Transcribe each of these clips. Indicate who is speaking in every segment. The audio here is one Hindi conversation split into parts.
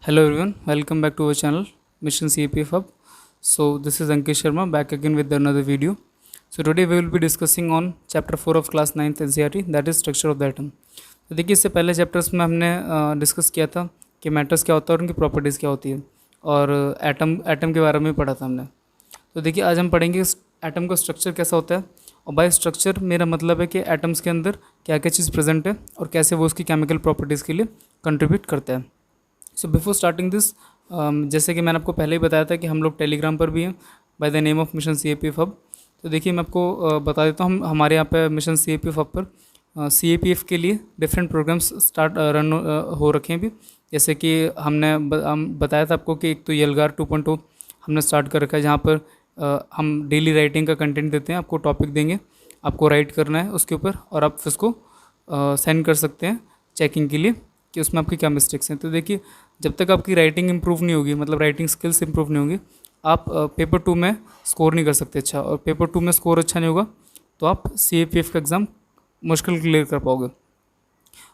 Speaker 1: Hello everyone, welcome back to our channel Mission CAPF Hub. So this is Ankit Sharma back again with another video. So today we will be discussing on chapter 4 of class 9th NCERT, that is structure of the atom. तो देखिए इससे पहले चैप्टर्स में हमने डिस्कस किया था कि मैटर्स क्या होता है और उनकी प्रॉपर्टीज़ क्या होती है, और एटम के बारे में भी पढ़ा था हमने। तो देखिए आज हम पढ़ेंगे एटम का स्ट्रक्चर कैसा होता है, और बाय स्ट्रक्चर मेरा मतलब है कि एटम्स के अंदर क्या क्या चीज़ प्रेजेंट है और कैसे वो उसकी केमिकल प्रॉपर्टीज़ के लिए कंट्रीब्यूट करते हैं। सो बिफोर स्टार्टिंग दिस, जैसे कि मैंने आपको पहले ही बताया था कि हम लोग टेलीग्राम पर भी हैं by the name of mission CAPF hub. तो देखिए मैं आपको बता देता हूँ, हमारे यहाँ पे मिशन CAPF हब पर CAPF के लिए डिफरेंट प्रोग्राम्स रन हो रखे हैं अभी। जैसे कि हम बताया था आपको कि एक तो यलगार 2.0 हमने स्टार्ट कर रखा है, जहाँ पर हम डेली राइटिंग का कंटेंट देते हैं। आपको टॉपिक देंगे, आपको राइट करना है उसके ऊपर, और आप उसको सेंड कर सकते हैं चेकिंग के लिए कि उसमें आपकी क्या मिस्टेक्स हैं। तो देखिए जब तक आपकी राइटिंग इंप्रूव नहीं होगी, मतलब राइटिंग स्किल्स इंप्रूव नहीं होगी, आप पेपर 2 में स्कोर नहीं कर सकते अच्छा, और पेपर 2 में स्कोर अच्छा नहीं होगा तो आप CAPF का एग्ज़ाम मुश्किल क्लियर कर पाओगे।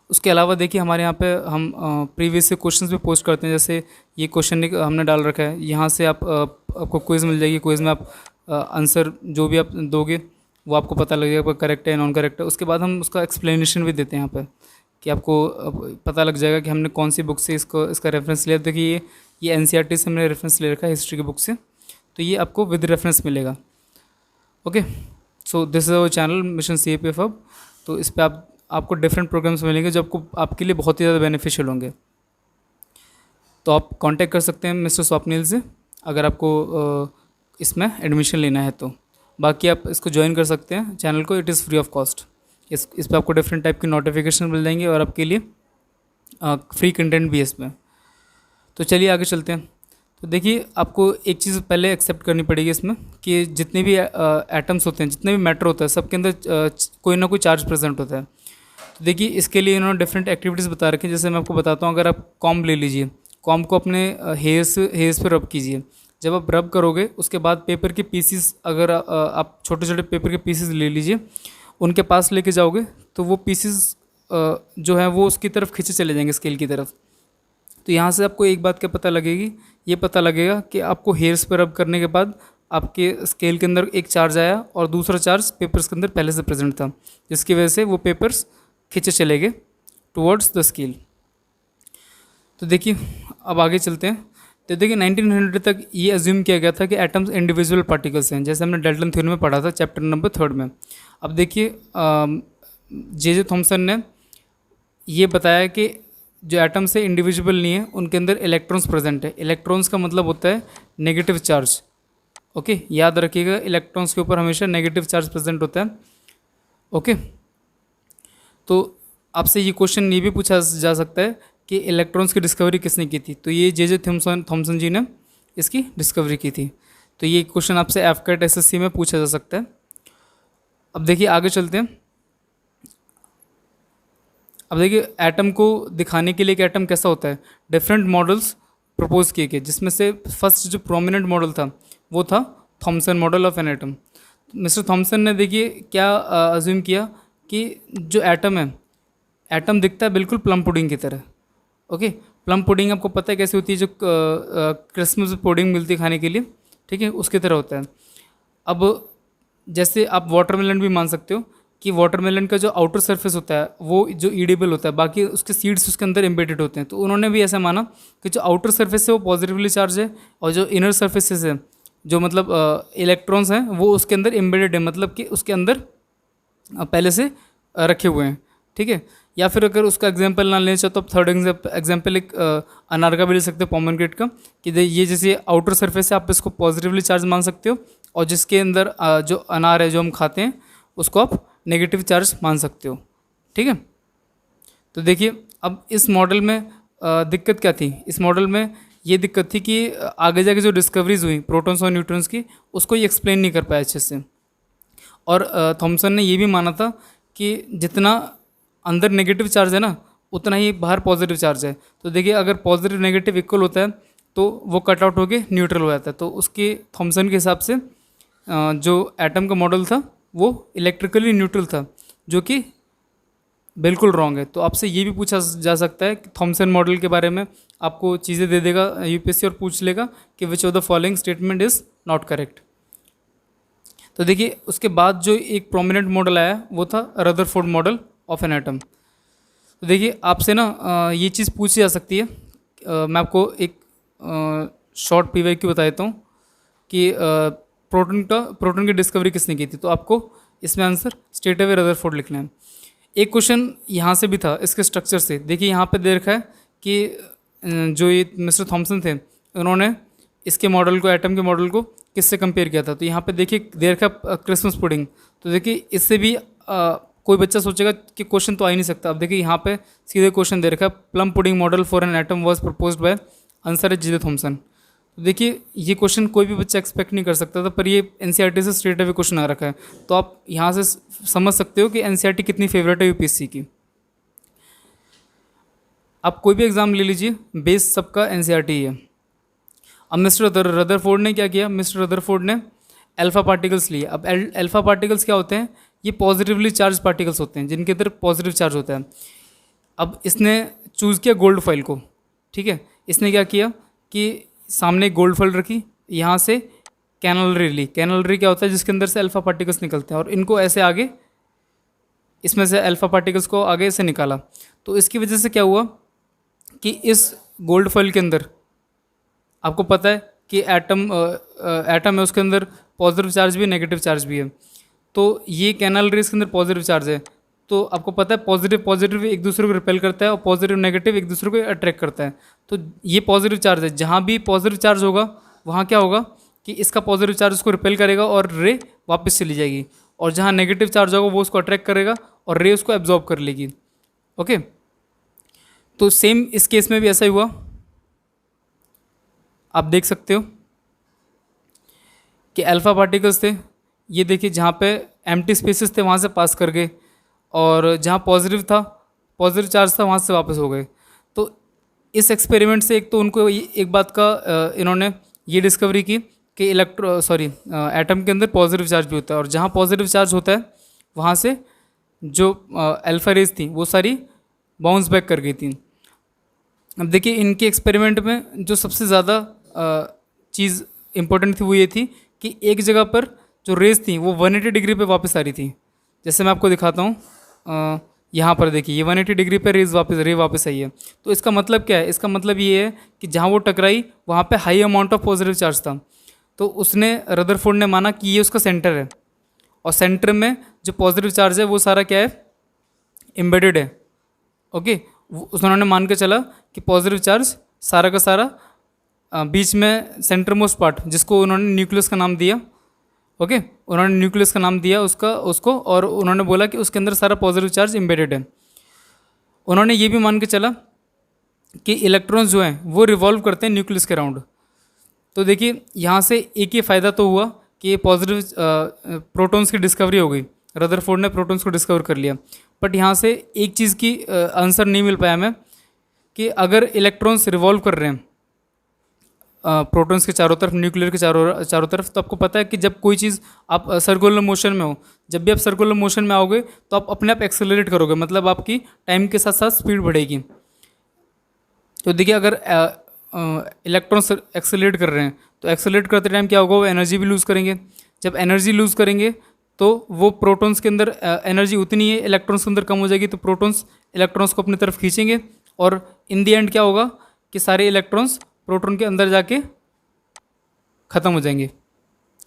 Speaker 1: उसके अलावा देखिए हमारे यहाँ पे हम प्रीवियस से क्वेश्चंस भी पोस्ट करते हैं। जैसे ये क्वेश्चन हमने डाल रखा है, यहाँ से आपको क्विज़ मिल जाएगी। क्विज़ में आप आंसर जो भी आप दोगे वो आपको पता लगेगा करेक्ट है नॉन करेक्ट है। उसके बाद हम उसका एक्सप्लेनेशन भी देते हैं यहाँ पर, कि आपको पता लग जाएगा कि हमने कौन सी बुक से इसका रेफरेंस लिया। देखिए ये NCERT से हमने रेफरेंस ले रखा है, हिस्ट्री की बुक से, तो ये आपको विद रेफरेंस मिलेगा। Okay, so this is our channel mission CAPF hub. तो इस पर आपको डिफरेंट प्रोग्राम्स मिलेंगे जो आपके लिए बहुत ही ज़्यादा बेनिफिशियल होंगे। तो आप कांटेक्ट कर सकते हैं मिस्टर स्वप्निल से अगर आपको इसमें एडमिशन लेना है तो। बाकी आप इसको ज्वाइन कर सकते हैं चैनल को, it is free of cost. इस पर आपको डिफरेंट टाइप की नोटिफिकेशन मिल जाएंगे और आपके लिए फ्री कंटेंट भी है इसमें। तो चलिए आगे चलते हैं। तो देखिए आपको एक चीज़ पहले एक्सेप्ट करनी पड़ेगी इसमें, कि जितने भी एटम्स होते हैं, जितने भी मैटर होता है, सबके अंदर कोई ना कोई चार्ज प्रेजेंट होता है। तो देखिए इसके लिए इन्होंने डिफरेंट एक्टिविटीज़ बता रखी हैं। जैसे मैं आपको बताता हूँ, अगर आप कॉम्ब ले लीजिए, कॉम्ब को अपने हेयर्स पर रब कीजिए। जब आप रब करोगे उसके बाद पेपर के पीसीस, अगर आप छोटे छोटे पेपर के पीसीस ले लीजिए, उनके पास लेके जाओगे तो वो पीसीस जो है वो उसकी तरफ खींचे चले जाएंगे, स्केल की तरफ। तो यहाँ से आपको एक बात क्या पता लगेगी, ये पता लगेगा कि आपको हेयर्स पर रब करने के बाद आपके स्केल के अंदर एक चार्ज आया और दूसरा चार्ज पेपर्स के अंदर पहले से प्रेजेंट था, जिसकी वजह से वो पेपर्स खींचे चले गए टुवर्ड्स द स्केल। तो देखिए अब आगे चलते हैं। तो देखिए 1900 तक ये अज्यूम किया गया था कि एटम्स इंडिविजुअल पार्टिकल्स हैं, जैसे हमने डाल्टन थ्योरी में पढ़ा था चैप्टर नंबर 3 में। अब देखिए जे थॉमसन ने ये बताया कि जो एटम्स है इंडिविजुअल नहीं है, उनके अंदर इलेक्ट्रॉन्स प्रेजेंट है। इलेक्ट्रॉन्स का मतलब होता है नेगेटिव चार्ज। ओके, याद रखिएगा इलेक्ट्रॉन्स के ऊपर हमेशा नेगेटिव चार्ज प्रेजेंट होता है। ओके, तो आपसे ये क्वेश्चन ये भी पूछा जा सकता है कि इलेक्ट्रॉन्स की डिस्कवरी किसने की थी। तो ये जे थॉमसन जी ने इसकी डिस्कवरी की थी। तो ये क्वेश्चन आपसे एफकेट SSC में पूछा जा सकता है। अब देखिए आगे चलते हैं। अब देखिए एटम को दिखाने के लिए कि एटम कैसा होता है, डिफरेंट मॉडल्स प्रपोज किए गए, जिसमें से फर्स्ट जो प्रोमिनेंट मॉडल था वो था Thomson model of an atom. Mister Thomson ने देखिए क्या अज्यूम किया कि जो एटम है, एटम दिखता है बिल्कुल प्लम पुडिंग की तरह। ओके, प्लम पुडिंग आपको पता है कैसी होती है, जो क्रिसमस पुडिंग मिलती है खाने के लिए, ठीक है, उसकी तरह होता है। अब जैसे आप वाटरमेलन भी मान सकते हो कि वाटरमेलन का जो आउटर सरफेस होता है वो जो ईडेबल होता है, बाकी उसके सीड्स उसके अंदर एम्बेडेड होते हैं। तो उन्होंने भी ऐसा माना कि जो आउटर सरफेस है वो पॉजिटिवली चार्ज है, और जो इनर सरफेसेस है, जो मतलब इलेक्ट्रॉन्स हैं, वो उसके अंदर एम्बेडेड है, मतलब कि उसके अंदर पहले से रखे हुए हैं, ठीक है। या फिर अगर उसका एग्जांपल ना लेना चाहो तो आप थर्ड एग्जांपल एक अनार का भी ले सकते हो, पोमेग्रेनेट का, कि ये जैसे आउटर सरफेस है, आप इसको पॉजिटिवली चार्ज मान सकते हो, और जिसके अंदर जो अनार है जो हम खाते हैं उसको आप नेगेटिव चार्ज मान सकते हो, ठीक है। तो देखिए अब इस मॉडल में दिक्कत क्या थी, इस मॉडल में ये दिक्कत थी कि आगे जाके जो डिस्कवरीज हुई प्रोटॉन्स और न्यूट्रॉन्स की, उसको ये एक्सप्लेन नहीं कर पाया अच्छे से। और थॉमसन ने ये भी माना था कि जितना अंदर नेगेटिव चार्ज है ना, उतना ही बाहर पॉजिटिव चार्ज है। तो देखिए अगर पॉजिटिव नेगेटिव इक्वल होता है तो वो कट आउट होकर न्यूट्रल हो जाता है। तो उसके थॉमसन के हिसाब से जो एटम का मॉडल था वो इलेक्ट्रिकली न्यूट्रल था, जो कि बिल्कुल रॉन्ग है। तो आपसे ये भी पूछा जा सकता है कि थॉमसन मॉडल के बारे में आपको चीज़ें दे देगा यूपीएससी और पूछ लेगा कि which of the following statement is not correct. तो देखिए उसके बाद जो एक प्रोमिनेंट मॉडल आया वो था Rutherford model of an atom. तो देखिए आपसे ना ये चीज़ पूछी जा सकती है। मैं आपको एक शॉर्ट पीवाईक्यू बता देता हूँ कि प्रोटॉन की डिस्कवरी किसने की थी। तो आपको इसमें आंसर स्ट्रेट अवे रदरफोर्ड लिखना है। एक क्वेश्चन यहाँ से भी था इसके स्ट्रक्चर से। देखिए यहाँ पे दे रखा है कि जो ये मिस्टर थॉमसन थे उन्होंने इसके मॉडल को, एटम के मॉडल को किससे कंपेयर किया था। तो यहाँ पे देखिए दे रखा है क्रिसमस पुडिंग। तो देखिए इससे भी कोई बच्चा सोचेगा कि क्वेश्चन तो आ ही नहीं सकता। अब देखिए यहाँ पे सीधे क्वेश्चन दे रखा है plum pudding model for an atom was proposed by, answer है जी थॉमसन। तो देखिए ये क्वेश्चन कोई भी बच्चा एक्सपेक्ट नहीं कर सकता था, पर ये एनसीईआरटी से स्ट्रेट अवे क्वेश्चन आ रखा है। तो आप यहाँ से समझ सकते हो कि एनसीईआरटी कितनी फेवरेट है यूपीएससी की। आप कोई भी एग्ज़ाम ले लीजिए, बेस सबका एनसीईआरटी ही है। अब मिस्टर रदरफोर्ड ने क्या किया, मिस्टर रदरफोर्ड ने अल्फ़ा पार्टिकल्स लिए। अब अल्फ़ा पार्टिकल्स क्या होते हैं, ये पॉजिटिवली चार्ज पार्टिकल्स होते हैं जिनके अंदर पॉजिटिव चार्ज होता है। अब इसने चूज़ किया गोल्ड फॉइल को, ठीक है। इसने क्या किया कि सामने एक गोल्ड फॉइल रखी, यहाँ से कैनलरी ली। कैनलरी क्या होता है, जिसके अंदर से अल्फ़ा पार्टिकल्स निकलते हैं, और इनको ऐसे आगे इसमें से अल्फ़ा पार्टिकल्स को आगे से निकाला। तो इसकी वजह से क्या हुआ कि इस गोल्ड फॉइल के अंदर आपको पता है कि एटम है, उसके अंदर पॉजिटिव चार्ज भी है, नेगेटिव चार्ज भी है। तो ये कैनलरीज के अंदर पॉजिटिव चार्ज है। तो आपको पता है पॉजिटिव पॉजिटिव एक दूसरे को रिपेल करता है और पॉजिटिव नेगेटिव एक दूसरे को अट्रैक्ट करता है। तो ये पॉजिटिव चार्ज है, जहाँ भी पॉजिटिव चार्ज होगा वहाँ क्या होगा कि इसका पॉजिटिव चार्ज उसको रिपेल करेगा और रे वापस चली जाएगी, और जहाँ नेगेटिव चार्ज होगा वो उसको अट्रैक्ट करेगा और रे उसको एब्जॉर्ब कर लेगी। ओके, तो सेम इस केस में भी ऐसा ही हुआ। आप देख सकते हो कि अल्फ़ा पार्टिकल्स थे, ये देखिए जहाँ पे एम्प्टी स्पेसेस थे वहाँ से पास कर गए, और जहाँ पॉजिटिव था, पॉजिटिव चार्ज था, वहाँ से वापस हो गए। तो इस एक्सपेरिमेंट से एक तो उनको एक बात का इन्होंने ये डिस्कवरी की कि एटम के अंदर पॉजिटिव चार्ज भी होता है, और जहाँ पॉजिटिव चार्ज होता है वहाँ से जो अल्फ़ा रेज थी वो सारी बाउंस बैक कर गई थी। अब देखिए इनके एक्सपेरिमेंट में जो सबसे ज़्यादा चीज़ इम्पोर्टेंट थी वो ये थी कि एक जगह पर जो रेज थी वो 180 डिग्री पे वापस आ रही थी। जैसे मैं आपको दिखाता हूँ, यहाँ पर देखिए ये 180 डिग्री पे रे वापस आई है। तो इसका मतलब क्या है, इसका मतलब ये है कि जहाँ वो टकराई वहाँ पे high amount of positive charge था। तो उसने रदरफोर्ड ने माना कि ये उसका सेंटर है, और सेंटर में जो पॉजिटिव चार्ज है वो सारा क्या है, एम्बेडेड है। ओके, उन्होंने मान के चला कि पॉजिटिव चार्ज सारा का सारा बीच में सेंटर मोस्ट पार्ट, जिसको उन्होंने न्यूक्लियस का नाम दिया। ओके, उन्होंने न्यूक्लियस का नाम दिया उसको, और उन्होंने बोला कि उसके अंदर सारा पॉजिटिव चार्ज एम्बेडेड है। उन्होंने ये भी मान के चला कि इलेक्ट्रॉन्स जो हैं वो रिवॉल्व करते हैं न्यूक्लियस के अराउंड। तो देखिए यहाँ से एक ही फ़ायदा तो हुआ कि ये पॉजिटिव प्रोटॉन्स की डिस्कवरी हो गई, रदरफोर्ड ने प्रोटॉन्स को डिस्कवर कर लिया। बट यहाँ से एक चीज़ की आंसर नहीं मिल पाया हमें कि अगर इलेक्ट्रॉन्स रिवॉल्व कर रहे हैं प्रोटॉन्स के चारों तरफ, न्यूक्लियर के चारों तरफ, तो आपको पता है कि जब कोई चीज़ आप सर्कुलर मोशन में हो, जब भी आप सर्कुलर मोशन में आओगे तो आप अपने आप एक्सेलरेट करोगे, मतलब आपकी टाइम के साथ साथ स्पीड बढ़ेगी। तो देखिए अगर इलेक्ट्रॉन्स एक्सेलरेट कर रहे हैं तो एक्सेलरेट करते टाइम क्या होगा, वो एनर्जी भी लूज़ करेंगे। जब एनर्जी लूज़ करेंगे तो वो प्रोटॉन्स के अंदर एनर्जी उतनी है, इलेक्ट्रॉन्स के अंदर कम हो जाएगी, तो प्रोटॉन्स इलेक्ट्रॉन्स को अपनी तरफ खींचेंगे, और इन दी एंड क्या होगा कि सारे इलेक्ट्रॉन्स प्रोटॉन के अंदर जाके ख़त्म हो जाएंगे।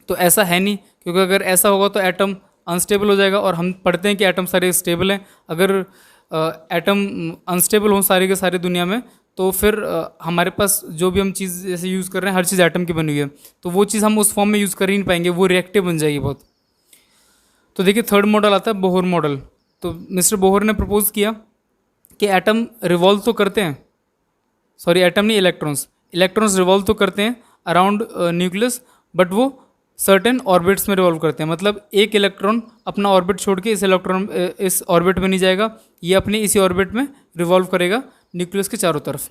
Speaker 1: तो ऐसा है नहीं, क्योंकि अगर ऐसा होगा तो एटम अनस्टेबल हो जाएगा, और हम पढ़ते हैं कि एटम सारे स्टेबल हैं। अगर एटम अनस्टेबल हों सारे के सारे दुनिया में, तो फिर हमारे पास जो भी हम चीज़ जैसे यूज़ कर रहे हैं हर चीज़ एटम की बनी हुई है, तो वो चीज़ हम उस फॉर्म में यूज़ कर ही नहीं पाएंगे, वो रिएक्टिव बन जाएगी बहुत। तो देखिए थर्ड मॉडल आता है बोहर मॉडल। तो मिस्टर बोहर ने प्रपोज किया कि एटम रिवॉल्व तो करते हैं, एटम नहीं, इलेक्ट्रॉन्स रिवॉल्व तो करते हैं अराउंड न्यूक्लियस, बट वो सर्टेन ऑर्बिट्स में रिवॉल्व करते हैं। मतलब एक इलेक्ट्रॉन अपना ऑर्बिट छोड़ के इस ऑर्बिट में नहीं जाएगा, ये अपने इसी ऑर्बिट में रिवॉल्व करेगा न्यूक्लियस के चारों तरफ।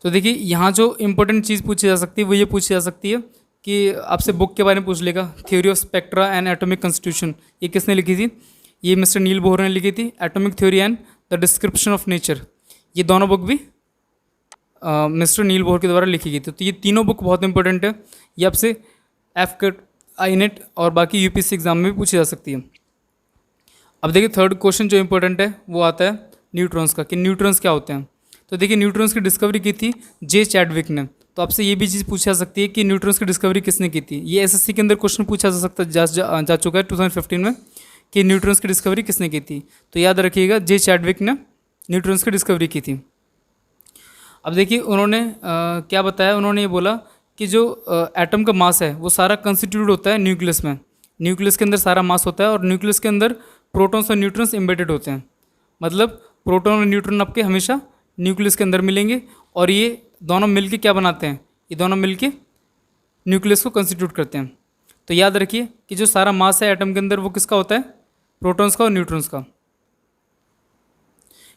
Speaker 1: तो देखिए यहाँ जो इंपॉर्टेंट चीज़ पूछी जा सकती है वो ये पूछी जा सकती है कि आपसे बुक के बारे में पूछ लेगा, theory of spectra and atomic constitution, ये किसने लिखी थी। ये मिस्टर नील बोहर ने लिखी थी, atomic theory and the description of nature, ये दोनों बुक भी मिस्टर नील बोहर के द्वारा लिखी गई थी। तो ये तीनों बुक बहुत इंपॉर्टेंट है, ये आपसे एफकेट, आईनेट और बाकी यूपीएससी एग्जाम में भी पूछी जा सकती है। अब देखिए थर्ड क्वेश्चन जो इंपॉर्टेंट है वो आता है न्यूट्रॉन्स का, कि न्यूट्रॉन्स क्या होते हैं। तो देखिए न्यूट्रॉन्स की डिस्कवरी की थी जे चैडविक ने। तो आपसे ये भी चीज़ पूछी जा सकती है कि न्यूट्रॉन्स की डिस्कवरी किसने की थी। ये एसएससी के अंदर क्वेश्चन पूछा जा सकता जा चुका है 2015 में, कि न्यूट्रॉन्स की डिस्कवरी किसने की थी। तो याद रखिएगा जे चैडविक ने न्यूट्रॉन्स की डिस्कवरी की थी। अब देखिए उन्होंने क्या बताया, उन्होंने ये बोला कि जो एटम का मास है वो सारा कंस्टिट्यूट होता है न्यूक्लियस में। न्यूक्लियस के अंदर सारा मास होता है और न्यूक्लियस के अंदर प्रोटॉन्स और न्यूट्रॉन्स एम्बेडेड होते हैं। मतलब प्रोटॉन और न्यूट्रॉन आपके हमेशा न्यूक्लियस के अंदर मिलेंगे और ये दोनों मिलके क्या बनाते हैं, ये दोनों मिलके न्यूक्लियस को कंस्टिट्यूट करते हैं। तो याद रखिए कि जो सारा मास है एटम के अंदर वो किसका होता है, प्रोटॉन्स का और न्यूट्रॉन्स का।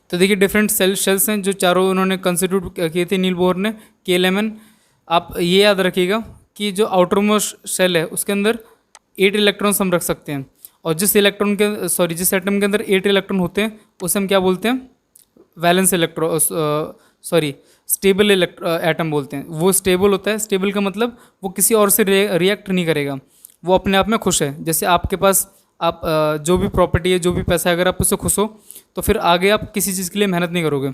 Speaker 1: तो देखिए डिफरेंट शेल्स हैं जो चारों उन्होंने कंस्टिट्यूट किए थे नील बोहर ने, KLMN। आप ये याद रखिएगा कि जो आउटर मोस्ट शेल है उसके अंदर 8 इलेक्ट्रॉन्स हम रख सकते हैं, और जिस एटम के अंदर 8 इलेक्ट्रॉन होते हैं उसे हम क्या बोलते हैं, वैलेंस स्टेबल एटम बोलते हैं। वो स्टेबल होता है, स्टेबल का मतलब वो किसी और से रिएक्ट नहीं करेगा, वो अपने आप में खुश है। जैसे आपके पास आप जो भी प्रॉपर्टी है, जो भी पैसा है, अगर आप उससे खुश हो तो फिर आगे आप किसी चीज़ के लिए मेहनत नहीं करोगे,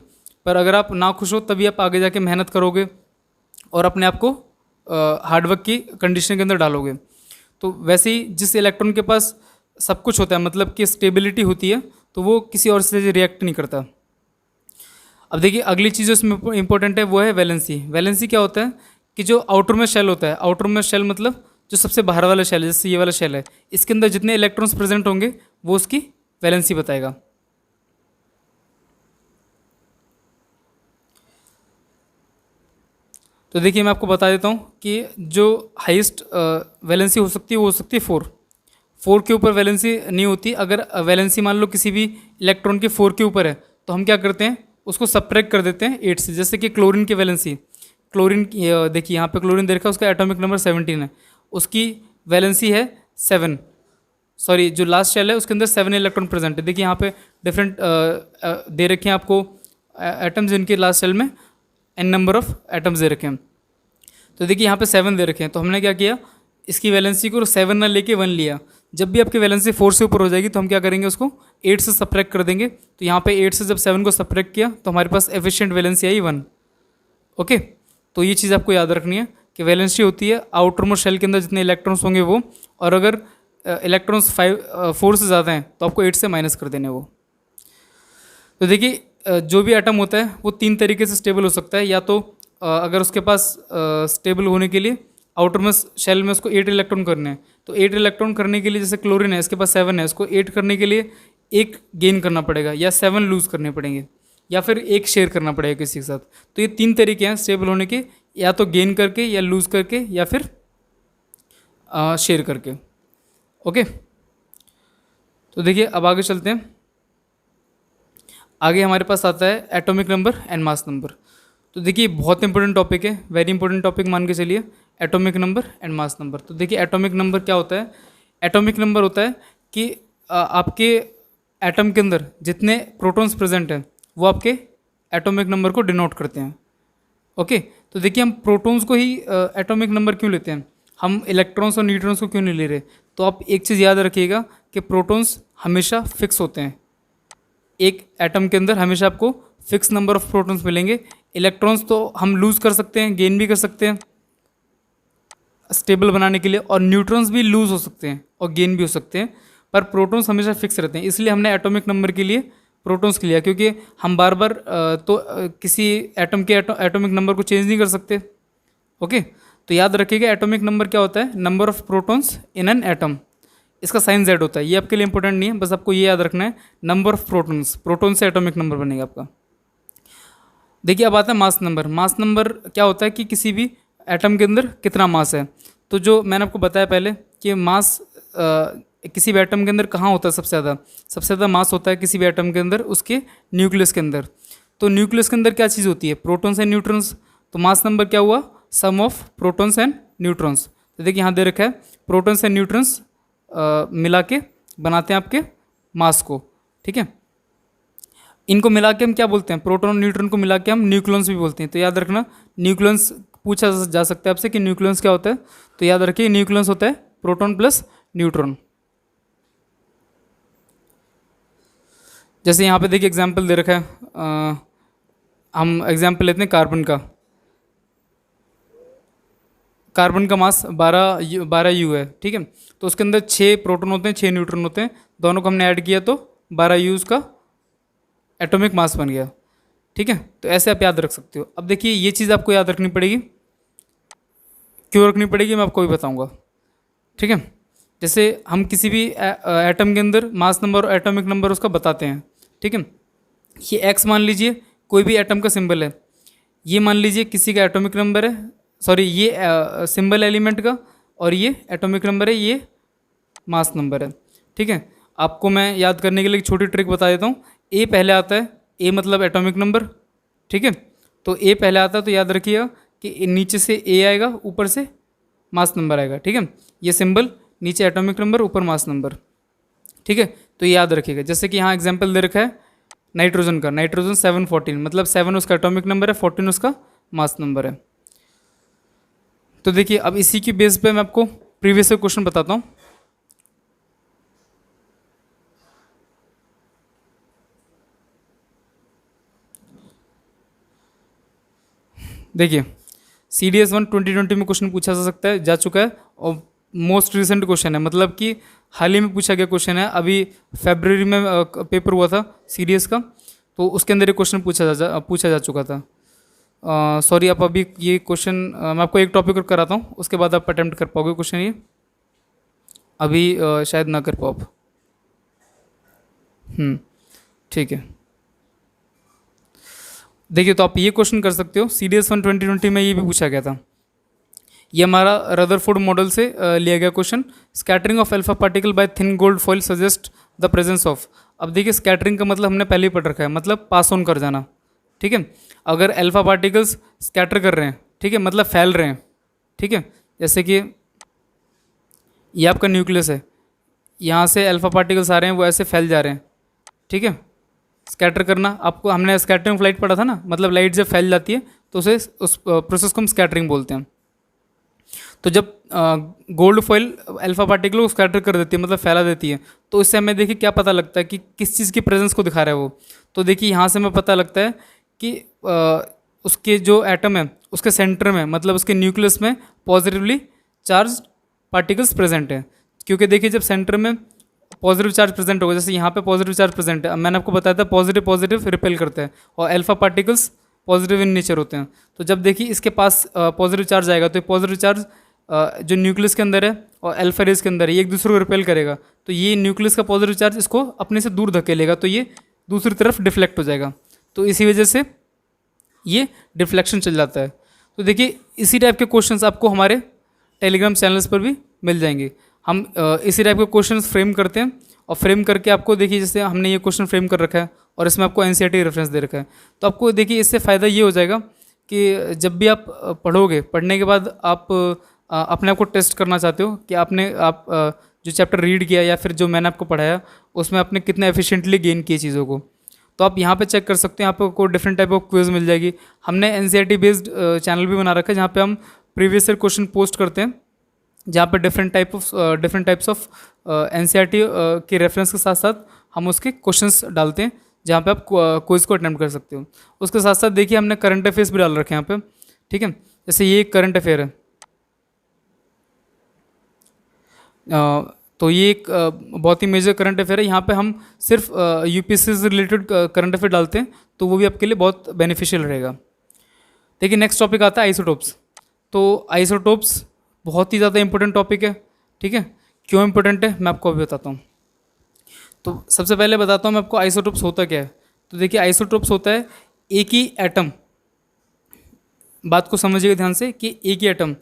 Speaker 1: पर अगर आप ना खुश हो तभी आप आगे जाके मेहनत करोगे और अपने आप को हार्डवर्क की कंडीशन के अंदर डालोगे। तो वैसे ही जिस इलेक्ट्रॉन के पास सब कुछ होता है, मतलब कि स्टेबिलिटी होती है, तो वो किसी और से रिएक्ट नहीं करता। अब देखिए अगली चीज़ जो इसमें इंपॉर्टेंट है वो है वैलेंसी। वैलेंसी क्या होता है कि जो आउटर में शेल होता है, आउटर में शेल मतलब जो सबसे बाहर वाला शेल है, जैसे ये वाला शेल है, इसके अंदर जितने इलेक्ट्रॉन्स प्रेजेंट होंगे वो उसकी वैलेंसी बताएगा। तो देखिए मैं आपको बता देता हूँ कि जो हाईएस्ट वैलेंसी हो सकती है वो हो सकती है 4 के ऊपर वैलेंसी नहीं होती। अगर वैलेंसी मान लो किसी भी इलेक्ट्रॉन के 4 के ऊपर है तो हम क्या करते हैं, उसको सब्ट्रैक्ट कर देते हैं 8 से। जैसे कि क्लोरीन की वैलेंसी, क्लोरीन देखिए यहाँ पे क्लोरीन दे रखा है, उसका एटॉमिक नंबर 17 है, उसकी वैलेंसी है 7। जो लास्ट शेल है उसके अंदर 7 इलेक्ट्रॉन प्रेजेंट है। देखिए यहाँ पे डिफरेंट दे रखे हैं आपको एटम्स, जिनके लास्ट शेल में n number of atoms they रखे हैं। तो देखिए यहाँ पे 7 दे रखे हैं, तो हमने क्या किया, इसकी वैलेंसी को 7 ना लेके 1 लिया। जब भी आपकी वैलेंसी 4 से ऊपर हो जाएगी तो हम क्या करेंगे, उसको 8 से सब्ट्रैक्ट कर देंगे। तो यहाँ पे 8 से जब 7 को सब्ट्रैक्ट किया तो हमारे पास एफिशिएंट वैलेंसी आई 1। ओके, तो ये चीज़ आपको याद रखनी है कि वैलेंसी होती है आउटर मोस्ट शेल के अंदर जितने इलेक्ट्रॉन्स होंगे वो, और अगर इलेक्ट्रॉन्स 4 से ज़्यादा हैं तो आपको 8 से माइनस कर देने वो। तो देखिए जो भी एटम होता है वो 3 तरीके से स्टेबल हो सकता है। या तो अगर उसके पास स्टेबल होने के लिए आउटर में शेल में उसको 8 इलेक्ट्रॉन करने हैं, तो 8 इलेक्ट्रॉन करने के लिए, जैसे क्लोरीन है इसके पास 7 है, इसको 8 करने के लिए 1 गेन करना पड़ेगा, या 7 लूज़ करने पड़ेंगे, या फिर 1 शेयर करना पड़ेगा किसी के साथ। तो ये 3 तरीके हैं स्टेबल होने के, या तो गेन करके, या लूज़ करके, या फिर शेयर करके। ओके, तो देखिए अब आगे चलते हैं। आगे हमारे पास आता है atomic number and mass number. तो देखिए बहुत इंपॉर्टेंट टॉपिक है, वेरी इंपॉर्टेंट टॉपिक मान के चलिए, atomic number and mass number. तो देखिए एटॉमिक नंबर क्या होता है, एटॉमिक नंबर होता है कि आपके एटम के अंदर जितने प्रोटॉन्स प्रेजेंट हैं वो आपके एटॉमिक नंबर को डिनोट करते हैं। ओके, तो देखिए हम प्रोटॉन्स को ही एटॉमिक नंबर क्यों लेते हैं, हम इलेक्ट्रॉन्स और न्यूट्रॉन्स को क्यों नहीं ले रहे। तो आप एक चीज़ याद रखिएगा कि प्रोटॉन्स हमेशा फिक्स होते हैं, एक एटम के अंदर हमेशा आपको फिक्स नंबर ऑफ प्रोटॉन्स मिलेंगे। इलेक्ट्रॉन्स तो हम लूज़ कर सकते हैं, गेन भी कर सकते हैं स्टेबल बनाने के लिए, और न्यूट्रॉन्स भी लूज़ हो सकते हैं और गेन भी हो सकते हैं, पर प्रोटॉन्स हमेशा फिक्स रहते हैं। इसलिए हमने एटॉमिक नंबर के लिए प्रोटॉन्स के लिया, क्योंकि हम बार बार किसी एटम के एटॉमिक नंबर को चेंज नहीं कर सकते। ओके, तो याद रखिएगा एटॉमिक नंबर क्या होता है, number of protons in an atom. इसका साइन Z होता है, ये आपके लिए इंपॉर्टेंट नहीं है, बस आपको ये याद रखना है, नंबर ऑफ प्रोटॉन्स, प्रोटॉन से एटॉमिक नंबर बनेगा आपका। देखिए अब आता है मास नंबर। मास नंबर क्या होता है कि किसी भी एटम के अंदर कितना मास है। तो जो मैंने आपको बताया पहले कि मास किसी भी एटम के अंदर कहाँ होता है, सबसे ज़्यादा मास होता है किसी भी एटम के अंदर उसके न्यूक्लियस के अंदर। तो न्यूक्लियस के अंदर क्या चीज़ होती है, प्रोटॉन्स एंड न्यूट्रॉन्स। तो मास नंबर क्या हुआ, सम ऑफ प्रोटॉन्स एंड न्यूट्रॉन्स। तो देखिए यहाँ दे रखा है प्रोटॉन्स एंड न्यूट्रॉन्स मिला के बनाते हैं आपके मास को, ठीक है। इनको मिला के हम क्या बोलते हैं, प्रोटॉन और न्यूट्रॉन को मिला के हम न्यूक्लियस भी बोलते हैं। तो याद रखना, न्यूक्लियस पूछा जा सकता है आपसे कि न्यूक्लियस क्या होता है, तो याद रखिए न्यूक्लियस होता है प्रोटॉन प्लस न्यूट्रॉन। जैसे यहाँ पे देखिए एग्जाम्पल दे रखा है, हम एग्जाम्पल लेते हैं कार्बन का। कार्बन का मास 12 यू है, ठीक है। तो उसके अंदर 6 प्रोटॉन होते हैं, 6 न्यूट्रॉन होते हैं, दोनों को हमने ऐड किया तो 12 यू उसका एटॉमिक मास बन गया, ठीक है। तो ऐसे आप याद रख सकते हो। अब देखिए ये चीज़ आपको याद रखनी पड़ेगी, क्यों रखनी पड़ेगी मैं आपको भी बताऊंगा, ठीक है। जैसे हम किसी भी एटम के अंदर मास नंबर और एटॉमिक नंबर उसका बताते हैं, ठीक है। ये एक्स मान लीजिए कोई भी एटम का सिंबल है, ये मान लीजिए किसी का एटॉमिक नंबर है, सॉरी ये सिंबल एलिमेंट का, और ये एटॉमिक नंबर है, ये मास नंबर है, ठीक है। आपको मैं याद करने के लिए एक छोटी ट्रिक बता देता हूँ। ए पहले आता है, ए मतलब एटॉमिक नंबर, ठीक है। तो ए पहले आता है तो याद रखिएगा कि नीचे से ए आएगा, ऊपर से मास नंबर आएगा, ठीक है। ये सिंबल नीचे एटॉमिक नंबर, ऊपर मास नंबर, ठीक है। तो ये याद रखिएगा। जैसे कि यहाँ एग्जाम्पल दे रखा है नाइट्रोजन का, नाइट्रोजन 714 मतलब 7 उसका एटॉमिक नंबर है, 14 उसका मास नंबर है। तो देखिए अब इसी की बेस पे मैं आपको प्रीवियस से क्वेश्चन बताता हूँ। देखिए CDS1 2020 में क्वेश्चन पूछा जा सकता है, जा चुका है, और मोस्ट रिसेंट क्वेश्चन है, मतलब कि हाल ही में पूछा गया क्वेश्चन है। अभी फरवरी में पेपर हुआ था CDS का, तो उसके अंदर ये क्वेश्चन पूछा जा चुका था। सॉरी आप अभी ये क्वेश्चन मैं आपको एक टॉपिक और कराता हूँ, उसके बाद आप अटैम्प्ट कर पाओगे क्वेश्चन ये, अभी शायद ना कर पाओ आप। ठीक है। देखिए तो आप ये क्वेश्चन कर सकते हो, CDS1 2020 में ये भी पूछा गया था। ये हमारा रदरफोर्ड मॉडल से लिया गया question. Scattering of alpha particle by thin gold foil suggest the presence of. अब देखिए स्कैटरिंग का मतलब हमने पहले ही पढ़ रखा है, मतलब पास ऑन कर जाना, ठीक है। अगर अल्फा पार्टिकल्स स्कैटर कर रहे हैं, ठीक है, मतलब फैल रहे हैं, ठीक है। जैसे कि ये आपका न्यूक्लियस है, यहाँ से अल्फा पार्टिकल्स आ रहे हैं, वो ऐसे फैल जा रहे हैं, ठीक है। स्कैटर करना, आपको हमने स्कैटरिंग ऑफ लाइट पढ़ा था ना, मतलब लाइट जब फैल जाती है तो उसे उस प्रोसेस को हम स्कैटरिंग बोलते हैं। तो जब गोल्ड फॉइल अल्फा पार्टिकल को स्कैटर कर देती है, मतलब फैला देती है, तो इससे हमें देखिए क्या पता लगता है कि किस चीज़ की प्रेजेंस को दिखा रहा है वो। तो देखिए यहाँ से हमें पता लगता है कि उसके जो एटम है उसके सेंटर में, मतलब उसके न्यूक्लियस में पॉजिटिवली चार्ज पार्टिकल्स प्रेजेंट है। क्योंकि देखिए जब सेंटर में पॉजिटिव चार्ज प्रेजेंट होगा, जैसे यहाँ पे पॉजिटिव चार्ज प्रेजेंट है, मैंने आपको बताया था पॉजिटिव पॉजिटिव रिपेल करते हैं, और alpha particles positive in nature होते हैं। तो जब देखिए इसके पास पॉजिटिव चार्ज आएगा, तो पॉजिटिव चार्ज जो न्यूक्लियस के अंदर है और अल्फा रेज के अंदर है, ये एक दूसरे को रिपेल करेगा। तो ये न्यूक्लियस का पॉजिटिव चार्ज इसको अपने से दूर धकेलेगा, तो ये दूसरी तरफ डिफ्लेक्ट हो जाएगा। तो इसी वजह से ये डिफ्लेक्शन चल जाता है। तो देखिए इसी टाइप के क्वेश्चंस आपको हमारे टेलीग्राम चैनल्स पर भी मिल जाएंगे। हम इसी टाइप के क्वेश्चंस फ्रेम करते हैं, और फ्रेम करके आपको देखिए जैसे हमने ये क्वेश्चन फ्रेम कर रखा है और इसमें आपको NCERT रेफरेंस दे रखा है। तो आपको देखिए इससे फ़ायदा ये हो जाएगा कि जब भी आप पढ़ोगे, पढ़ने के बाद आप अपने आप को टेस्ट करना चाहते हो कि आप जो चैप्टर रीड किया या फिर जो मैंने आपको पढ़ाया उसमें आपने कितना एफिशिएंटली गेन किए चीज़ों को, तो आप यहाँ पे चेक कर सकते हैं। आपको डिफरेंट टाइप ऑफ क्विज मिल जाएगी। हमने NCERT बेस्ड चैनल भी बना रखा है, जहाँ पे हम प्रीवियस ईयर क्वेश्चन पोस्ट करते हैं, जहाँ पे डिफरेंट टाइप्स ऑफ NCERT के रेफरेंस के साथ साथ हम उसके क्वेश्चंस डालते हैं, जहाँ पे आप क्विज को अटेम्प्ट कर सकते हो। उसके साथ साथ देखिए हमने करंट अफेयर्स भी डाल रखे हैं यहाँ पे, ठीक है। जैसे ये एक करंट अफेयर है, तो ये एक बहुत ही मेजर करंट अफेयर है। यहाँ पे हम सिर्फ UPSC से रिलेटेड करंट अफेयर डालते हैं, तो वो भी आपके लिए बहुत बेनिफिशियल रहेगा। देखिए नेक्स्ट टॉपिक आता है आइसोटोप्स। तो आइसोटोप्स बहुत ही ज़्यादा इंपॉर्टेंट टॉपिक है, ठीक है। क्यों इंपॉर्टेंट है मैं आपको अभी बताता हूँ। तो सबसे पहले बताता हूँ मैं आपको आइसोटोप्स होता क्या है। तो देखिए आइसोटोप्स होता है एक ही एटम, बात को समझिएगा ध्यान से, कि एक ही एटम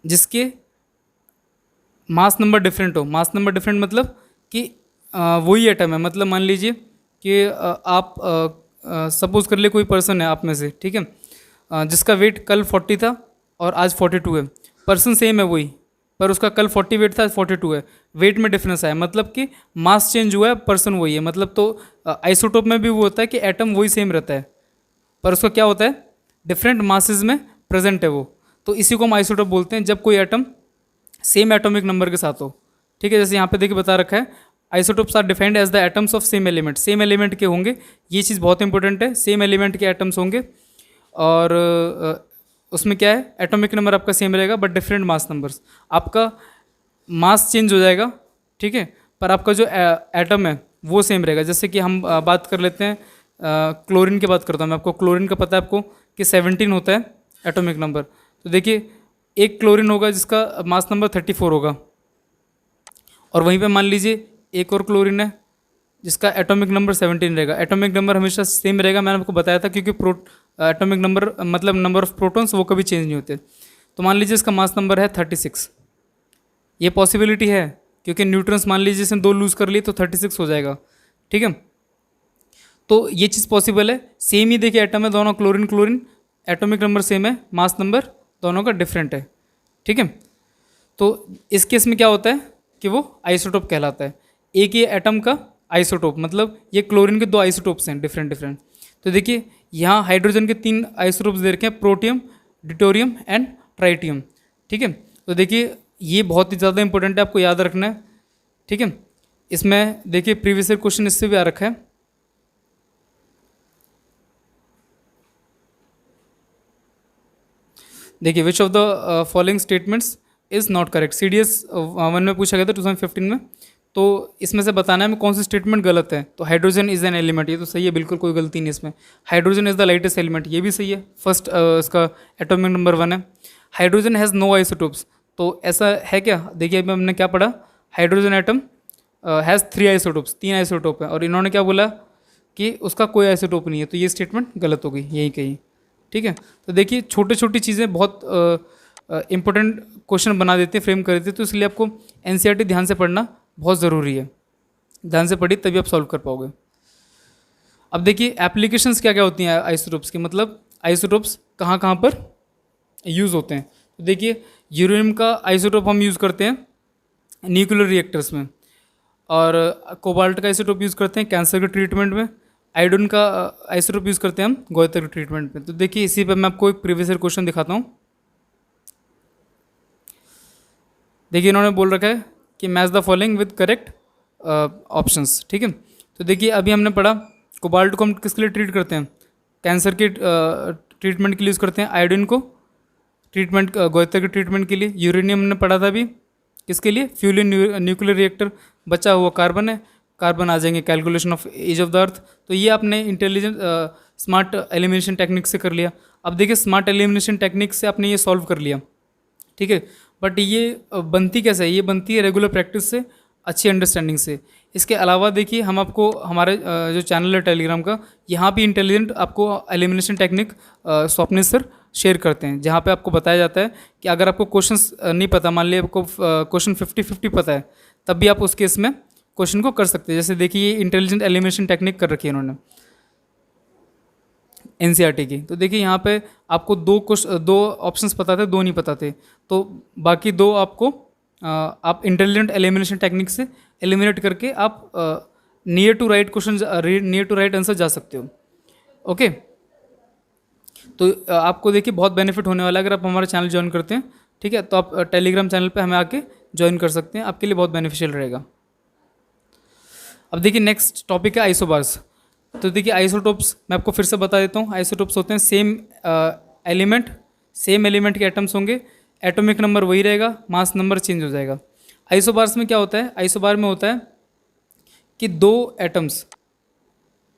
Speaker 1: जिसके मास नंबर डिफरेंट हो। मास नंबर डिफरेंट मतलब कि वही एटम है, मतलब मान लीजिए कि आप सपोज कर ले कोई पर्सन है आप में से, ठीक है, जिसका वेट कल 40 था और आज 42 है, पर्सन सेम है वही, पर उसका कल 40 वेट था, 42 है, वेट में डिफरेंस आया, मतलब कि मास चेंज हुआ है, पर्सन वही है। मतलब तो आइसोटोप में भी वो होता है कि एटम वही सेम रहता है, पर उसका क्या होता है, डिफरेंट मासेस में प्रेजेंट है वो। तो इसी को हम आइसोटोप बोलते हैं, जब कोई एटम सेम एटॉमिक नंबर के साथ हो। ठीक है, जैसे यहाँ पे देखिए बता रखा है, isotopes are defined as the atoms of same element. Same element के होंगे, ये चीज़ बहुत इंपॉर्टेंट है, सेम एलिमेंट के एटम्स होंगे, और उसमें क्या है, एटॉमिक नंबर आपका सेम रहेगा बट डिफरेंट मास नंबर्स। आपका मास चेंज हो जाएगा, ठीक है, पर आपका जो एटम है वो सेम रहेगा। जैसे कि हम बात कर लेते हैं, क्लोरीन की बात करता हूँ मैं, आपको क्लोरीन का पता है आपको कि 17 होता है एटॉमिक नंबर। तो देखिए एक क्लोरीन होगा जिसका मास नंबर 34 होगा, और वहीं पे मान लीजिए एक और क्लोरीन है जिसका एटॉमिक नंबर 17 रहेगा। एटॉमिक नंबर हमेशा सेम रहेगा, मैंने आपको बताया था, क्योंकि एटॉमिक नंबर मतलब नंबर ऑफ प्रोटॉन्स वो कभी चेंज नहीं होते। तो मान लीजिए इसका मास नंबर है 36, ये पॉसिबिलिटी है, क्योंकि न्यूट्रॉन्स मान लीजिए इसने 2 लूज़ कर लिए तो 36 हो जाएगा। ठीक है, तो ये चीज़ पॉसिबल है। सेम ही देखिए एटम है दोनों, chlorine chlorine, atomic number same है, मास नंबर दोनों का डिफरेंट है। ठीक है, तो इस केस में क्या होता है कि वो आइसोटोप कहलाता है। एक ये एटम का आइसोटोप, मतलब ये क्लोरीन के 2 आइसोटोप्स हैं डिफरेंट डिफरेंट। तो देखिए यहाँ हाइड्रोजन के 3 आइसोटोप्स दे रखे हैं, प्रोटियम, ड्यूटेरियम एंड ट्राइटियम। ठीक है, तो देखिए ये बहुत ही ज़्यादा इंपॉर्टेंट है, आपको याद रखना है। ठीक है, इसमें देखिए प्रीवियस ईयर क्वेश्चन इससे भी आ रखा है। देखिए which of the following statements is not correct, CDS 1 में पूछा गया था 2015 में। तो इसमें से बताना है में कौन सी स्टेटमेंट गलत है। तो हाइड्रोजन इज़ एन एलिमेंट, ये तो सही है, बिल्कुल कोई गलती नहीं इसमें। Hydrogen is the lightest element, ये भी सही है, फर्स्ट इसका एटॉमिक नंबर 1 है। हाइड्रोजन हैज़ नो आइसोटोप्स, तो ऐसा है क्या, देखिए अभी हमने क्या पढ़ा, hydrogen atom has 3 isotopes, 3 isotope है, और इन्होंने क्या बोला कि उसका कोई आइसोटोप नहीं है, तो ये स्टेटमेंट गलत हो गई यहीं कहीं। ठीक है, तो देखिए छोटी छोटी चीज़ें बहुत इंपॉर्टेंट क्वेश्चन बना देते हैं, फ्रेम कर देते हैं, तो इसलिए आपको NCERT ध्यान से पढ़ना बहुत ज़रूरी है। ध्यान से पढ़िए तभी आप सॉल्व कर पाओगे। अब देखिए एप्लीकेशंस क्या क्या होती हैं आइसोटोप्स की, मतलब आइसोटोप्स कहाँ कहाँ पर यूज़ होते हैं। तो देखिए यूरेनियम का आइसोटोप हम यूज़ करते हैं न्यूक्लियर रिएक्टर्स में, और कोबाल्ट का आइसोटोप यूज़ करते हैं कैंसर के ट्रीटमेंट में, आयोडीन का आइसोटोप यूज़ करते हैं हम गोइटर के ट्रीटमेंट में। तो देखिए इसी पर मैं आपको एक प्रीवियस ईयर क्वेश्चन दिखाता हूँ। देखिए इन्होंने बोल रखा है कि match the following with correct options. ठीक है, तो देखिए अभी हमने पढ़ा कोबाल्ट को हम किसके लिए ट्रीट करते हैं, कैंसर के ट्रीटमेंट के लिए यूज़ करते हैं, आयोडीन को ट्रीटमेंट गोइटर के ट्रीटमेंट के लिए, यूरेनियम हमने पढ़ा था अभी किसके लिए, फ्यूल इन न्यूक्लियर रिएक्टर, बचा हुआ कार्बन है, कार्बन आ जाएंगे calculation of age of the earth. तो ये आपने इंटेलिजेंट स्मार्ट एलिमिनेशन टेक्निक से कर लिया। अब देखिए स्मार्ट एलिमिनेशन टेक्निक से आपने ये सॉल्व कर लिया, ठीक है, बट ये बनती कैसे है, ये बनती है रेगुलर प्रैक्टिस से, अच्छी अंडरस्टैंडिंग से। इसके अलावा देखिए हम आपको हमारे जो चैनल है टेलीग्राम का, यहाँ भी इंटेलिजेंट आपको elimination technique Swapnil sir share करते हैं, जहाँ पे आपको बताया जाता है कि अगर आपको क्वेश्चंस नहीं पता, मान लिया आपको क्वेश्चन 50-50 पता है, तब भी आप उस केस में क्वेश्चन को कर सकते हैं। जैसे देखिए ये इंटेलिजेंट एलिमिनेशन टेक्निक कर रखी है इन्होंने NCERT की। तो देखिए यहाँ पे आपको दो ऑप्शंस पता थे, 2 नहीं पता थे, तो बाकी 2 आपको आप इंटेलिजेंट एलिमिनेशन टेक्निक से एलिमिनेट करके आप near to right question, near to right answer जा सकते हो। ओके, तो आपको देखिए बहुत बेनिफिट होने वाला है अगर आप हमारा चैनल ज्वाइन करते हैं। ठीक है, तो आप टेलीग्राम चैनल पे हमें आके ज्वाइन कर सकते हैं, आपके लिए बहुत बेनिफिशियल रहेगा। अब देखिए नेक्स्ट टॉपिक है आइसोबार्स। तो देखिए आइसोटोप्स मैं आपको फिर से बता देता हूँ, आइसोटोप्स होते हैं सेम एलिमेंट, सेम एलिमेंट के एटम्स होंगे, एटॉमिक नंबर वही रहेगा, मास नंबर चेंज हो जाएगा। आइसोबार्स में क्या होता है, आइसोबार में होता है कि 2 एटम्स,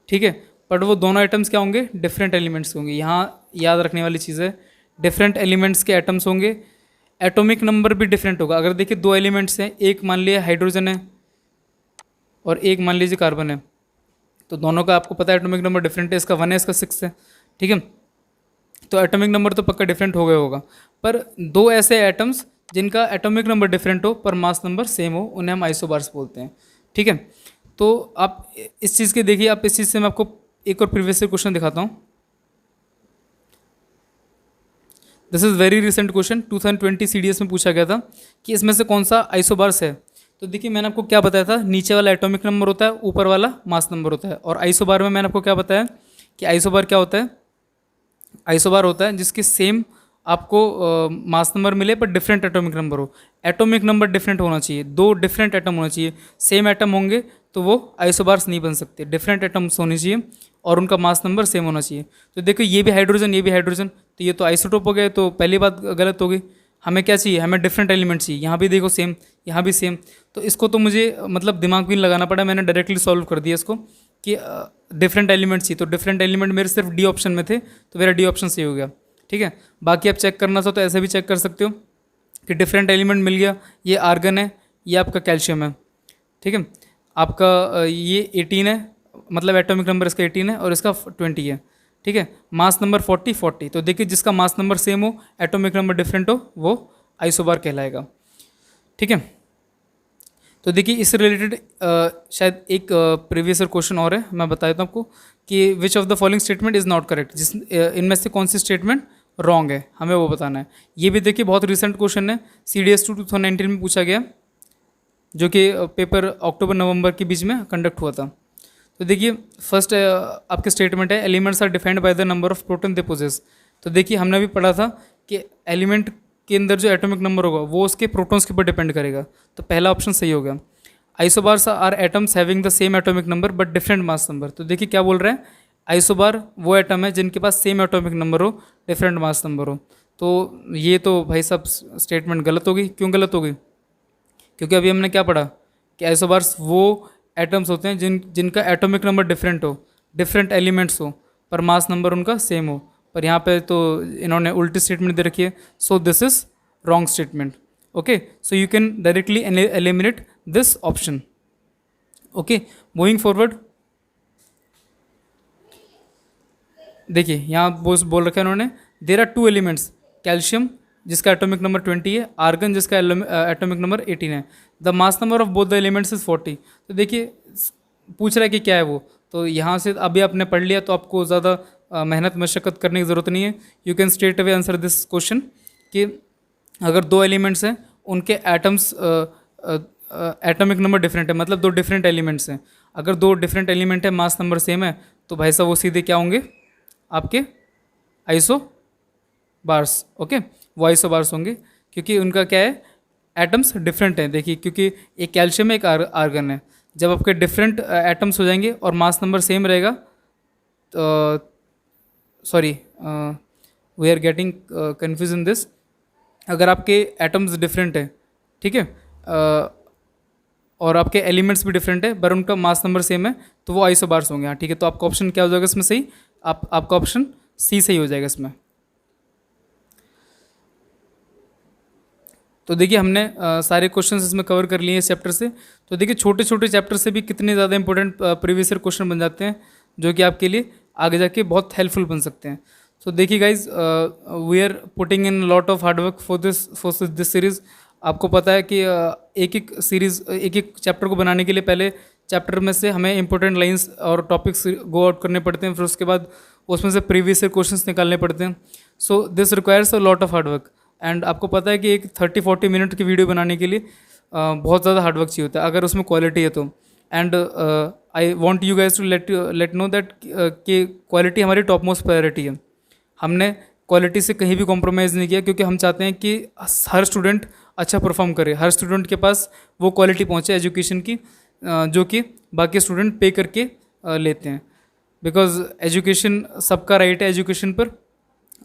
Speaker 1: ठीक है, बट वो दोनों एटम्स क्या होंगे, डिफरेंट एलिमेंट्स होंगे। यहाँ याद रखने वाली चीज़ है, डिफरेंट एलिमेंट्स के एटम्स होंगे, एटॉमिक नंबर भी डिफरेंट होगा। अगर देखिए 2 एलिमेंट्स हैं, एक मान लिया हाइड्रोजन है और एक मान लीजिए कार्बन है, तो दोनों का आपको पता है एटॉमिक नंबर डिफरेंट है, इसका 1 है इसका 6 है। ठीक है, तो एटॉमिक नंबर तो पक्का डिफरेंट हो गया होगा, पर 2 ऐसे एटम्स जिनका एटॉमिक नंबर डिफरेंट हो पर मास नंबर सेम हो, उन्हें हम आइसोबार्स बोलते हैं। ठीक है, तो आप इस चीज़ के देखिए, आप इस चीज़ से मैं आपको एक और प्रीवियस क्वेश्चन दिखाता हूँ। This is very recent question, 2020 CDS में पूछा गया था कि इसमें से कौन सा आइसोबार्स है। तो देखिए मैंने आपको क्या बताया था, नीचे वाला एटॉमिक नंबर होता है, ऊपर वाला मास नंबर होता है। और आइसोबार में मैंने आपको क्या बताया कि आइसोबार क्या होता है, आइसोबार होता है जिसके सेम आपको मास नंबर मिले पर डिफरेंट एटॉमिक नंबर हो। एटॉमिक नंबर डिफरेंट होना चाहिए, दो डिफरेंट एटम होना चाहिए। सेम एटम होंगे तो वो आइसोबार्स नहीं बन सकते, डिफरेंट एटम्स होने चाहिए और उनका मास नंबर सेम होना चाहिए। तो देखो ये भी हाइड्रोजन, ये भी हाइड्रोजन, तो ये तो आइसोटोप हो गए, तो पहली बात गलत हो गई। हमें क्या चाहिए, हमें डिफरेंट एलिमेंट चाहिए। यहाँ भी देखो सेम, यहाँ भी सेम। तो इसको तो मुझे मतलब दिमाग भी नहीं लगाना पड़ा, मैंने डायरेक्टली सॉल्व कर दिया इसको कि डिफरेंट एलिमेंट चाहिए। तो डिफरेंट एलिमेंट मेरे सिर्फ डी ऑप्शन में थे, तो मेरा डी ऑप्शन सही हो गया। ठीक है, बाकी आप चेक करना चाहो तो ऐसे भी चेक कर सकते हो कि डिफरेंट एलिमेंट मिल गया, ये आर्गन है, ये आपका कैल्शियम है। ठीक है, आपका ये 18 है, मतलब एटॉमिक नंबर इसका 18 है और इसका 20 है। ठीक है, मास नंबर 40। तो देखिए जिसका मास नंबर सेम हो, एटॉमिक नंबर डिफरेंट हो, वो आइसोबार कहलाएगा। ठीक है, तो देखिए इससे रिलेटेड शायद एक प्रीवियस क्वेश्चन और है, मैं बता देता हूँ आपको कि which of the following statement is not correct, जिस इनमें से कौन सी स्टेटमेंट रॉन्ग है, हमें वो बताना है। ये भी देखिए बहुत रिसेंट क्वेश्चन है, CDS 2019 में पूछा गया, जो कि पेपर अक्टूबर नवंबर के बीच में कंडक्ट हुआ था। तो देखिए फर्स्ट आपके स्टेटमेंट है, elements are defined by the number of proton they possess. तो देखिए हमने भी पढ़ा था कि एलिमेंट के अंदर जो एटॉमिक नंबर होगा वो उसके प्रोटॉन्स के ऊपर डिपेंड करेगा, तो पहला ऑप्शन सही हो गया। Isobars are atoms having the same atomic number but different mass number. तो देखिए क्या बोल रहे हैं, आइसोबार वो एटम है जिनके पास सेम एटॉमिक नंबर हो, डिफरेंट मास नंबर हो। तो ये तो भाई सब स्टेटमेंट गलत हो गई। क्यों गलत हो गई, क्योंकि अभी हमने क्या पढ़ा कि आइसोबार्स वो एटम्स होते हैं जिनका एटॉमिक नंबर डिफरेंट हो, डिफरेंट एलिमेंट्स हो, पर मास नंबर उनका सेम हो। पर यहाँ पे तो इन्होंने उल्टी स्टेटमेंट दे रखी है, so this is wrong statement. Okay, so you can directly eliminate this option. Okay, moving forward, देखिए यहाँ बोल रखा है उन्होंने, देर आर 2 एलिमेंट्स, कैल्शियम जिसका एटॉमिक नंबर 20 है, आर्गन जिसका एटॉमिक नंबर 18 है, the mass number of both the elements is 40। तो देखिए पूछ रहा है कि क्या है वो, तो यहाँ से अभी आपने पढ़ लिया तो आपको ज़्यादा मेहनत मशक्क़त करने की ज़रूरत नहीं है। You can straight away answer this question कि अगर 2 एलिमेंट्स हैं, उनके एटम्स एटॉमिक नंबर डिफरेंट है, मतलब 2 डिफरेंट एलिमेंट्स हैं। अगर 2 डिफरेंट एलिमेंट है, मास नंबर सेम है, तो भाई साहब वो सीधे क्या होंगे, आपके आइसो बार्स। ओके, वो आइसो बार्स होंगे, क्योंकि उनका क्या है, एटम्स डिफरेंट हैं। देखिए क्योंकि एक कैल्शियम है, एक आर्गन है, जब आपके डिफरेंट एटम्स हो जाएंगे और मास नंबर सेम रहेगा, तो sorry we are getting confuse in this. अगर आपके एटम्स डिफरेंट है, ठीक है, और आपके एलिमेंट्स भी डिफरेंट है पर उनका मास नंबर सेम है, तो वो आइसोबार्स होंगे। हाँ ठीक है, तो आपका ऑप्शन क्या हो जाएगा इसमें सही, आपका ऑप्शन सी सही हो जाएगा इसमें। तो देखिए हमने सारे क्वेश्चंस इसमें कवर कर लिए इस चैप्टर से। तो देखिए छोटे छोटे चैप्टर से भी कितने ज़्यादा इंपॉर्टेंट प्रीवियस ईयर क्वेश्चन बन जाते हैं, जो कि आपके लिए आगे जाके बहुत हेल्पफुल बन सकते हैं। सो देखिए guys, we are putting in lot of hard work for this series. आपको पता है कि एक एक सीरीज़, एक एक चैप्टर को बनाने के लिए पहले चैप्टर में से हमें इंपॉर्टेंट लाइंस और टॉपिक्स गो आउट करने पड़ते हैं, फिर उसके बाद उसमें से प्रीवियस ईयर क्वेश्चंस निकालने पड़ते हैं। So this requires a lot of hard work. And आपको पता है कि एक 30-40 मिनट की वीडियो बनाने के लिए बहुत ज़्यादा हार्डवर्क चाहिए होता है, अगर उसमें क्वालिटी है तो। And I want you guys to let know that कि क्वालिटी हमारी टॉप मोस्ट प्रायोरिटी है। हमने क्वालिटी से कहीं भी कॉम्प्रोमाइज़ नहीं किया, क्योंकि हम चाहते हैं कि हर स्टूडेंट अच्छा परफॉर्म करे, हर स्टूडेंट के पास वो क्वालिटी पहुँचे एजुकेशन की जो कि बाकी स्टूडेंट पे करके लेते हैं। बिकॉज एजुकेशन सबका राइट है एजुकेशन पर,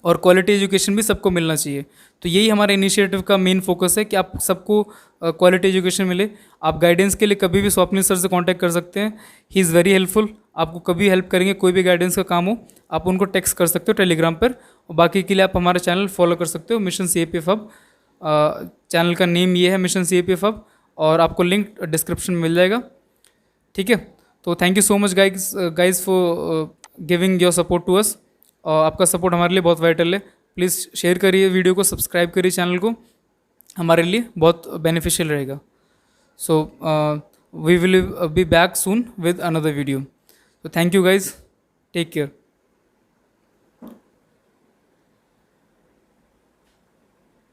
Speaker 1: और क्वालिटी एजुकेशन भी सबको मिलना चाहिए। तो यही हमारे इनिशिएटिव का मेन फोकस है कि आप सबको क्वालिटी एजुकेशन मिले। आप गाइडेंस के लिए कभी भी स्वप्निल सर से कांटेक्ट कर सकते हैं, ही इज़ वेरी हेल्पफुल। आपको कभी हेल्प करेंगे, कोई भी गाइडेंस का काम हो आप उनको टेक्स्ट कर सकते हो टेलीग्राम पर। और बाकी के लिए आप हमारा चैनल फॉलो कर सकते हो, मिशन CAPF हब। चैनल का नेम ये है, मिशन CAPF हब, और आपको लिंक डिस्क्रिप्शन में मिल जाएगा। ठीक है, तो thank you so much guys for giving your support to us. और आपका सपोर्ट हमारे लिए बहुत वाइटल है। प्लीज़ शेयर करिए वीडियो को, सब्सक्राइब करिए चैनल को, हमारे लिए बहुत बेनिफिशियल रहेगा। So we will be back soon with another video. तो thank you guys, take care.